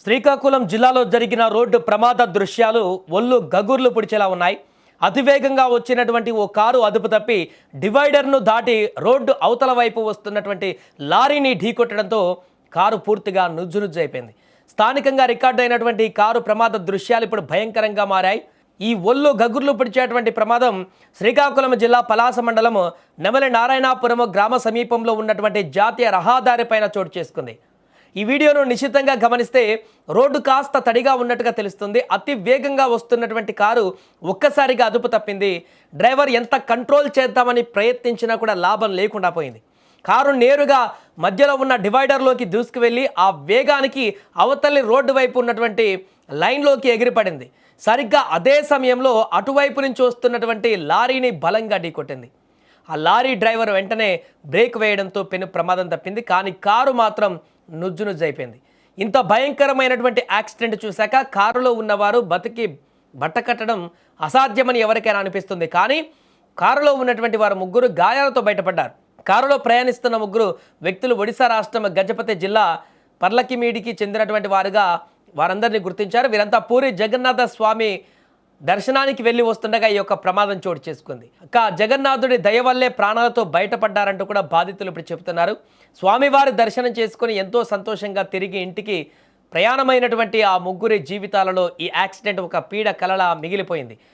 శ్రీకాకుళం జిల్లాలో జరిగిన రోడ్డు ప్రమాద దృశ్యాలు ఒళ్ళు గగుర్లు పుడిచేలా ఉన్నాయి. అతివేగంగా వచ్చినటువంటి ఓ కారు అదుపు తప్పి డివైడర్ను దాటి రోడ్డు అవతల వైపు వస్తున్నటువంటి లారీని ఢీకొట్టడంతో కారు పూర్తిగా నుజ్జునుజ్జైపోయింది. స్థానికంగా రికార్డు అయినటువంటి కారు ప్రమాద దృశ్యాలు ఇప్పుడు భయంకరంగా మారాయి. ఈ ఒళ్ళు గగుర్లు పిడిచేటువంటి ప్రమాదం శ్రీకాకుళం జిల్లా పలాస మండలం నెమలి నారాయణాపురం గ్రామ సమీపంలో ఉన్నటువంటి జాతీయ రహదారిపైన చోటు చేసుకుంది. ఈ వీడియోను నిశితంగా గమనిస్తే రోడ్డు కాస్త తడిగా ఉన్నట్టుగా తెలుస్తుంది. అతి వేగంగా వస్తున్నటువంటి కారు ఒక్కసారిగా అదుపు తప్పింది. డ్రైవర్ ఎంత కంట్రోల్ చేద్దామని ప్రయత్నించినా కూడా లాభం లేకుండా పోయింది. కారు నేరుగా మధ్యలో ఉన్న డివైడర్లోకి దూసుకువెళ్ళి ఆ వేగానికి అవతలి రోడ్డు వైపు ఉన్నటువంటి లైన్లోకి ఎగిరిపడింది. సరిగ్గా అదే సమయంలో అటువైపు నుంచి వస్తున్నటువంటి లారీని బలంగా ఢీకొట్టింది. ఆ లారీ డ్రైవర్ వెంటనే బ్రేక్ వేయడంతో పెను ప్రమాదం తప్పింది. కానీ కారు మాత్రం నుజ్జునుజ్జైపోయింది. ఇంత భయంకరమైనటువంటి యాక్సిడెంట్ చూశాక కారులో ఉన్నవారు బతికి బట్టకట్టడం అసాధ్యమని ఎవరికైనా అనిపిస్తుంది. కానీ కారులో ఉన్నటువంటి వారు ముగ్గురు గాయాలతో బయటపడ్డారు. కారులో ప్రయాణిస్తున్న ముగ్గురు వ్యక్తులు ఒడిశా రాష్ట్రం గజపతి జిల్లా పర్లకిమీడికి చెందినటువంటి వారుగా వారందరినీ గుర్తించారు. వీరంతా పూరి జగన్నాథ స్వామి దర్శనానికి వెళ్ళి వస్తుండగా ఈ యొక్క ప్రమాదం చోటు చేసుకుంది. జగన్నాథుడి దయ వల్లే ప్రాణాలతో బయటపడ్డారంటూ కూడా బాధితులు ఇప్పుడు చెబుతున్నారు. స్వామివారి దర్శనం చేసుకుని ఎంతో సంతోషంగా తిరిగి ఇంటికి ప్రయాణమైనటువంటి ఆ ముగ్గురి జీవితాలలో ఈ యాక్సిడెంట్ ఒక పీడ కలలా మిగిలిపోయింది.